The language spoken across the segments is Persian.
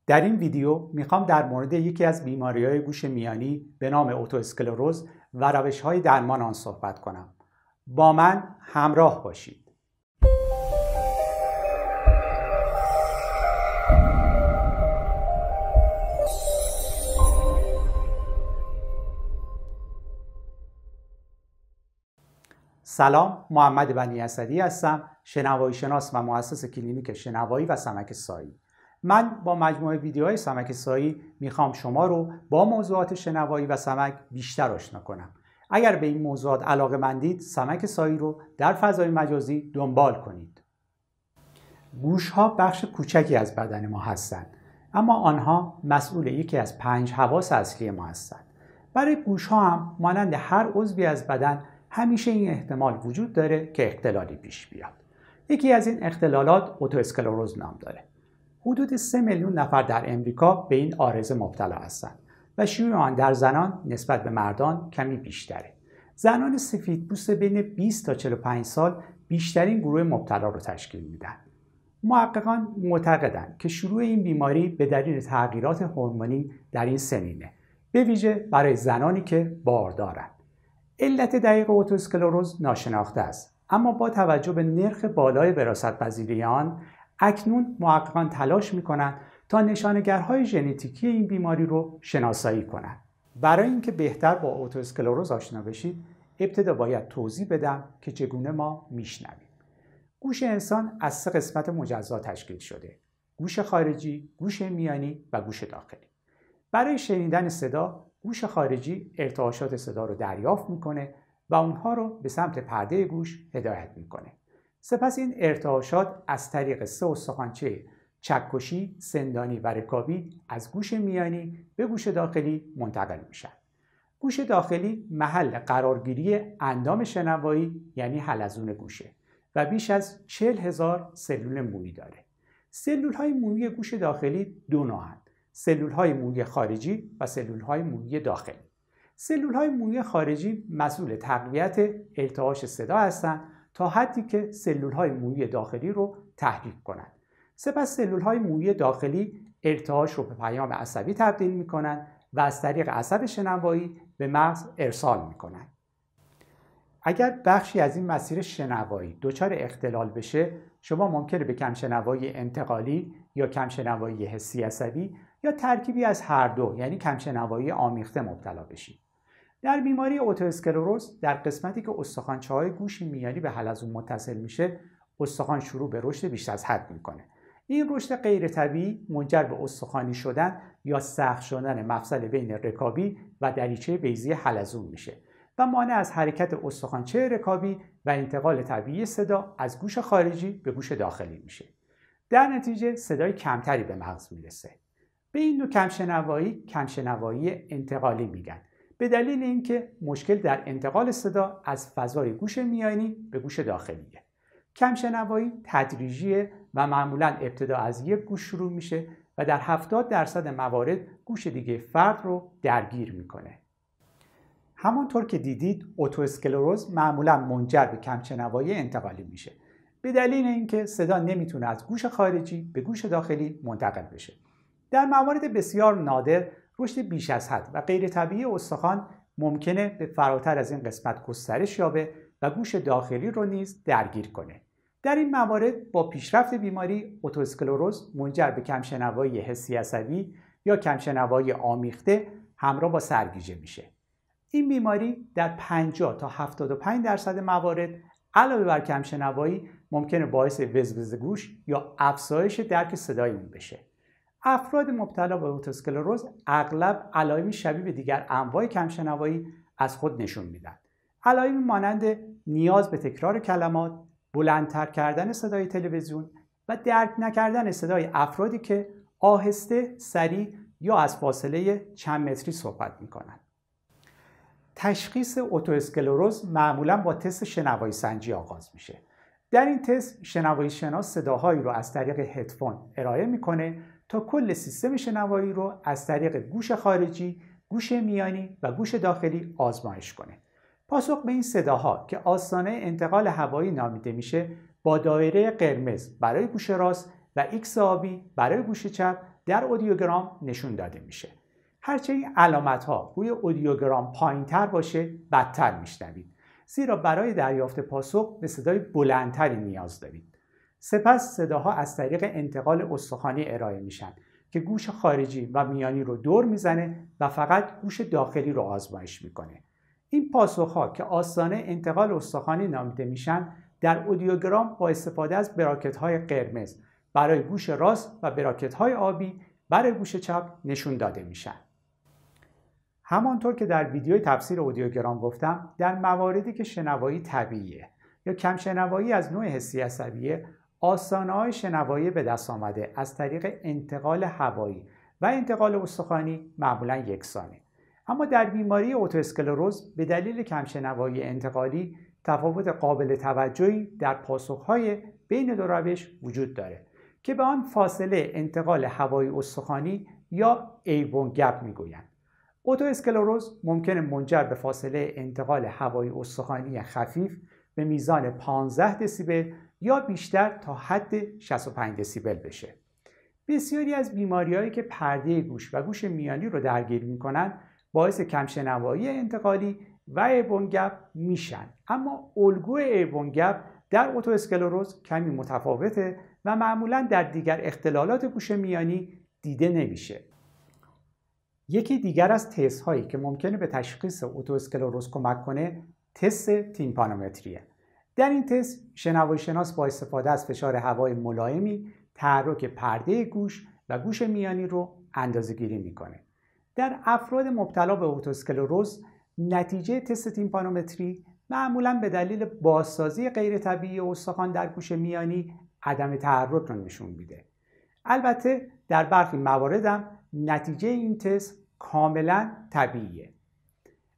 در این ویدیو میخوام در مورد یکی از بیماری‌های گوش میانی به نام اوتواسکلروز و روش‌های درمان آن صحبت کنم. با من همراه باشید. سلام، محمد بنی اسدی هستم، شنوایی شناس و مؤسس کلینیک شنوایی و سمک سایی. من با مجموعه ویدیوهای سمک سایی میخوام شما رو با موضوعات شنوایی و سمک بیشتر آشنا کنم. اگر به این موضوعات علاقه‌مندید، سمک سایی رو در فضای مجازی دنبال کنید. گوش‌ها بخش کوچکی از بدن ما هستند، اما آنها مسئول یکی از 5 حواس اصلی ما هستند. برای گوش‌ها هم مانند هر عضوی از بدن همیشه این احتمال وجود داره که اختلالی پیش بیاد. یکی از این اختلالات اوتواسکلروز نام داره. حدود 3 میلیون نفر در امریکا به این عارضه مبتلا هستند و شیوع آن در زنان نسبت به مردان کمی بیشتره. زنان سفیدپوست بین 20 تا 45 سال بیشترین گروه مبتلا رو تشکیل میدن. محققان معتقدند که شروع این بیماری به دلیل تغییرات هورمونی در این سنینه، به ویژه برای زنانی که باردارند. علت دقیق اوتواسکلروز ناشناخته است، اما با توجه به نرخ بالای وراثت‌پذیری آن، اکنون محققان تلاش می‌کنند تا نشانگرهای ژنتیکی این بیماری رو شناسایی کنند. برای اینکه بهتر با اوتواسکلروز آشنا بشید، ابتدا باید توضیح بدم که چگونه ما میشنویم. گوش انسان از 3 قسمت مجزا تشکیل شده: گوش خارجی، گوش میانی و گوش داخلی. برای شنیدن صدا، گوش خارجی ارتعاشات صدا رو دریافت میکنه و اونها رو به سمت پرده گوش هدایت میکنه. سپس این ارتعاشات از طریق 3 استخوانچه چکشی، سندانی و رکابی از گوش میانی به گوش داخلی منتقل میشن. گوش داخلی محل قرارگیری اندام شنوایی یعنی حلزون گوشه و بیش از 40,000 سلول مویی داره. سلول‌های مویی گوش داخلی 2 نوعند: سلول‌های مویی خارجی و سلول‌های مویی داخلی. سلول‌های مویی خارجی مسئول تقویت ارتعاش صدا هستند تا حدی که سلول‌های مویی داخلی رو تحریک کنند. سپس سلول‌های مویی داخلی ارتعاش رو به پیام عصبی تبدیل می‌کنند و از طریق عصب شنوایی به مغز ارسال می‌کنند. اگر بخشی از این مسیر شنوایی دچار اختلال بشه، شما ممکنه به کمشنوایی انتقالی یا کمشنوایی حسی عصبی یا ترکیبی از هر دو یعنی کمشنوایی آمیخته مبتلا بشید. در بیماری اوتواسکلروز، در قسمتی که استخوانچه‌های گوش میانی به حلزون متصل میشه، استخوان شروع به رشد بیش از حد میکنه. این رشد غیر طبیعی منجر به استخوانی شدن یا سخت شدن مفصل بین رکابی و دریچه بیضی حلزون میشه و مانع از حرکت استخوانچه رکابی و انتقال طبیعی صدا از گوش خارجی به گوش داخلی میشه. در نتیجه صدای کمتری به مغز میرسه. به این نوع کمشنوایی انتقالی میگن، به دلیل اینکه مشکل در انتقال صدا از فضای گوش میانی به گوش داخلیه. کمشنوایی تدریجیه و معمولاً ابتدا از یک گوش شروع میشه و در 70% موارد گوش دیگه فرد رو درگیر میکنه. همانطور که دیدید، اوتواسکلروز معمولاً منجر به کمشنوایی انتقالی میشه، به دلیل اینکه صدا نمیتونه از گوش خارجی به گوش داخلی منتقل بشه. در موارد بسیار نادر، رشد بیش از حد و غیر طبیعی استخوان ممکنه به فراتر از این قسمت گسترش یابه و گوش داخلی رو نیز درگیر کنه. در این موارد با پیشرفت بیماری، اوتواسکلروز منجر به کمشنوایی حسی عصبی یا کمشنوایی آمیخته همراه با سرگیجه میشه. این بیماری در 50 تا 75% موارد علاوه بر کمشنوایی ممکنه باعث وزوز گوش یا افزایش درک صدایی بشه. افراد مبتلا به اوتواسکلروز اغلب علائمی شبیه به دیگر انواع کمشنوایی از خود نشون میدن. علائمی مانند نیاز به تکرار کلمات، بلندتر کردن صدای تلویزیون و درک نکردن صدای افرادی که آهسته، سریع یا از فاصله چند متری صحبت میکنن. تشخیص اوتواسکلروز معمولا با تست شنوایی سنجی آغاز میشه. در این تست شنوایی شناس صداهایی رو از طریق هدفون ارائه میکنه تا کل سیستم شنوایی رو از طریق گوش خارجی، گوش میانی و گوش داخلی آزمایش کنه. پاسخ به این صداها که آستانه انتقال هوایی نامیده میشه با دایره قرمز برای گوش راست و X آبی برای گوش چپ در اودیوگرام نشون داده میشه. هرچه این علامت ها روی اودیوگرام پایین تر باشه بدتر میشنوید، زیرا برای دریافت پاسخ به صدای بلندتری نیاز دارید. سپس صداها از طریق انتقال استخوانی ارائه میشن که گوش خارجی و میانی رو دور میزنه و فقط گوش داخلی رو آزمایش میکنه. این پاسخها که آستانه انتقال استخوانی نامیده میشن در اودیوگرام با استفاده از براکت‌های قرمز برای گوش راست و براکت‌های آبی برای گوش چپ نشون داده میشن. همانطور که در ویدیوی تفسیر اودیوگرام گفتم، در مواردی که شنوایی طبیعیه یا کم شنوایی از نوع حسی عصبیه، آستانه‌های شنوایی به دست آمده از طریق انتقال هوایی و انتقال استخوانی معمولاً یکسانه. اما در بیماری اوتواسکلروز به دلیل کم شنوایی انتقالی تفاوت قابل توجهی در پاسخ‌های بین دو روش وجود داره که به آن فاصله انتقال هوایی استخوانی یا ایوون گپ میگویند. اوتواسکلروز ممکن منجر به فاصله انتقال هوایی استخوانی خفیف به میزان 15 دسیبل یا بیشتر تا حد 65 دسیبل بشه. بسیاری از بیماری‌هایی که پرده گوش و گوش میانی رو درگیر می‌کنند باعث کمشنوایی انتقالی و ایوون گپ میشن، اما الگوی ایوون گپ در اوتواسکلروز کمی متفاوته و معمولاً در دیگر اختلالات گوش میانی دیده نمیشه. یکی دیگر از تست هایی که ممکنه به تشخیص اوتواسکلروز کمک کنه تست تیمپانومتریه. در این تست شنوایی شناس با استفاده از فشار هوای ملایمی تحرک پرده گوش و گوش میانی رو اندازه‌گیری میکنه. در افراد مبتلا به اوتواسکلروز نتیجه تست تیمپانومتری معمولاً به دلیل بازسازی غیر طبیعی استخوان در گوش میانی عدم تحرک رو نشون میده. البته در برخی موارد هم نتیجه این تست کاملا طبیعیه.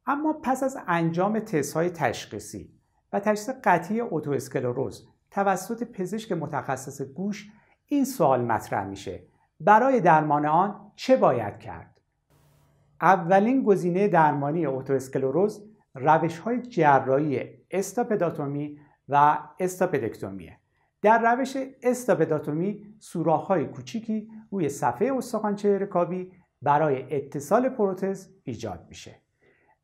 اما پس از انجام تست‌های تشخیصی و تشخیص قطعی اوتواسکلروز توسط پزشک متخصص گوش این سوال مطرح میشه: برای درمان آن چه باید کرد؟ اولین گزینه درمانی اوتواسکلروز روش‌های جراحی استاپداتومی و استاپدکتومیه. در روش استاپداتومی سوراخ‌های کوچیکی روی صفحه استخوانچه رکابی برای اتصال پروتز ایجاد میشه.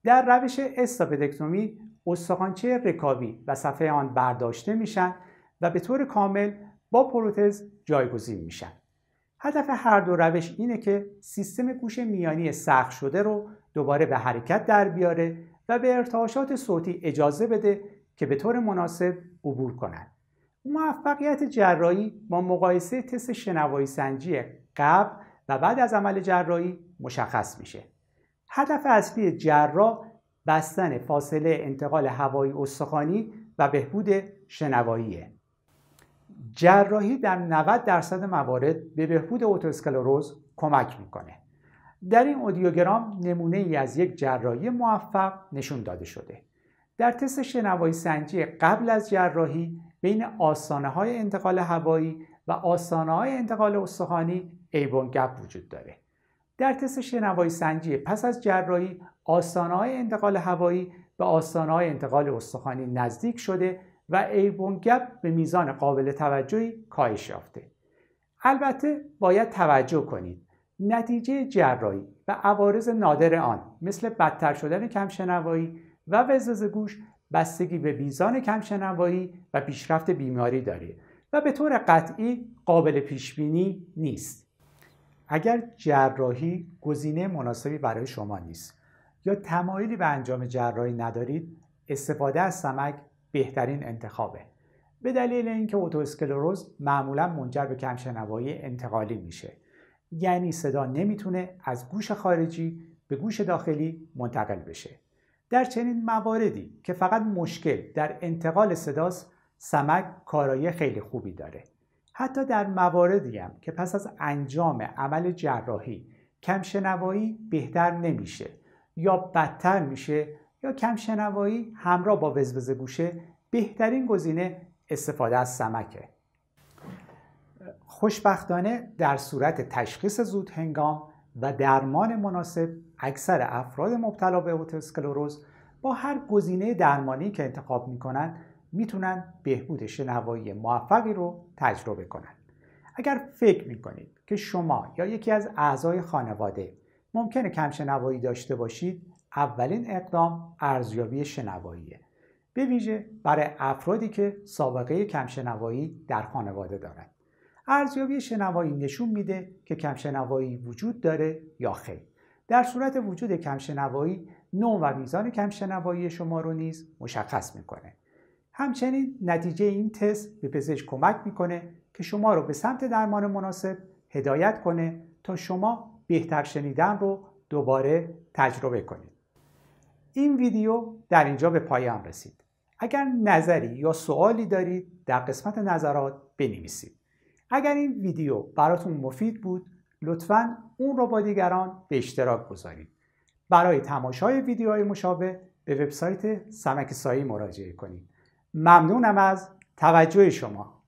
در روش استاپدکتومی استخوانچه رکابی و صفحه آن برداشته میشن و به طور کامل با پروتز جایگزین میشن. هدف هر دو روش اینه که سیستم گوش میانی سخت شده رو دوباره به حرکت در بیاره و به ارتعاشات صوتی اجازه بده که به طور مناسب عبور کنند. موفقیت جراحی با مقایسه تست شنوایی سنجی قبل و بعد از عمل جراحی مشخص میشه. هدف اصلی جراح بستن فاصله انتقال هوایی استخوانی و بهبود شنواییه. جراحی در 90% موارد به بهبود اوتواسکلروز کمک میکنه. در این اودیوگرام نمونه ای از یک جراحی موفق نشون داده شده. در تست شنوایی سنجی قبل از جراحی بین آستانه‌های انتقال هوایی و آستانه‌های انتقال استخوانی ایوون گپ وجود داره. در تست شنوایی سنجی پس از جراحی آستانه‌های انتقال هوایی به آستانه‌های انتقال استخوانی نزدیک شده و ایوون گپ به میزان قابل توجهی کاهش یافته. البته باید توجه کنید نتیجه جراحی و عوارض نادر آن مثل بدتر شدن کمشنوایی و وزوز گوش بستگی به میزان کمشنوایی و پیشرفت بیماری داره و به طور قطعی قابل پیشبینی نیست. اگر جراحی گزینه مناسبی برای شما نیست یا تمایلی به انجام جراحی ندارید، استفاده از سمک بهترین انتخابه. به دلیل اینکه اوتواسکلروز معمولا منجر به کمشنوایی انتقالی میشه، یعنی صدا نمیتونه از گوش خارجی به گوش داخلی منتقل بشه. در چنین مواردی که فقط مشکل در انتقال صداست، سمک کارایی خیلی خوبی داره. حتی در مواردی هم که پس از انجام عمل جراحی کمشنوایی بهتر نمیشه یا بدتر میشه یا کمشنوایی همراه با وزوز گوشه، بهترین گزینه استفاده از سمکه. خوشبختانه در صورت تشخیص زود هنگام و درمان مناسب، اکثر افراد مبتلا به اوتواسکلروز با هر گزینه درمانی که انتخاب میکنن میتونن بهبود شنوایی موفقی رو تجربه کنن. اگر فکر میکنید که شما یا یکی از اعضای خانواده ممکنه کمشنوایی داشته باشید، اولین اقدام ارزیابی شنواییه، به ویژه برای افرادی که سابقه کمشنوایی در خانواده دارند. ارزیابی شنوایی نشون میده که کمشنوایی وجود داره یا خیر. در صورت وجود کمشنوایی، نوع و میزان کمشنوایی شما رو نیز مشخص میکنه. همچنین نتیجه این تست به پزشک کمک میکنه که شما رو به سمت درمان مناسب هدایت کنه تا شما بهتر شنیدن رو دوباره تجربه کنید. این ویدیو در اینجا به پایان رسید. اگر نظری یا سوالی دارید در قسمت نظرات بنویسید. اگر این ویدیو براتون مفید بود، لطفاً اون رو با دیگران به اشتراک بذارید. برای تماشای ویدیوهای مشابه به وبسایت سمک سایی مراجعه کنید. ممنونم از توجه شما.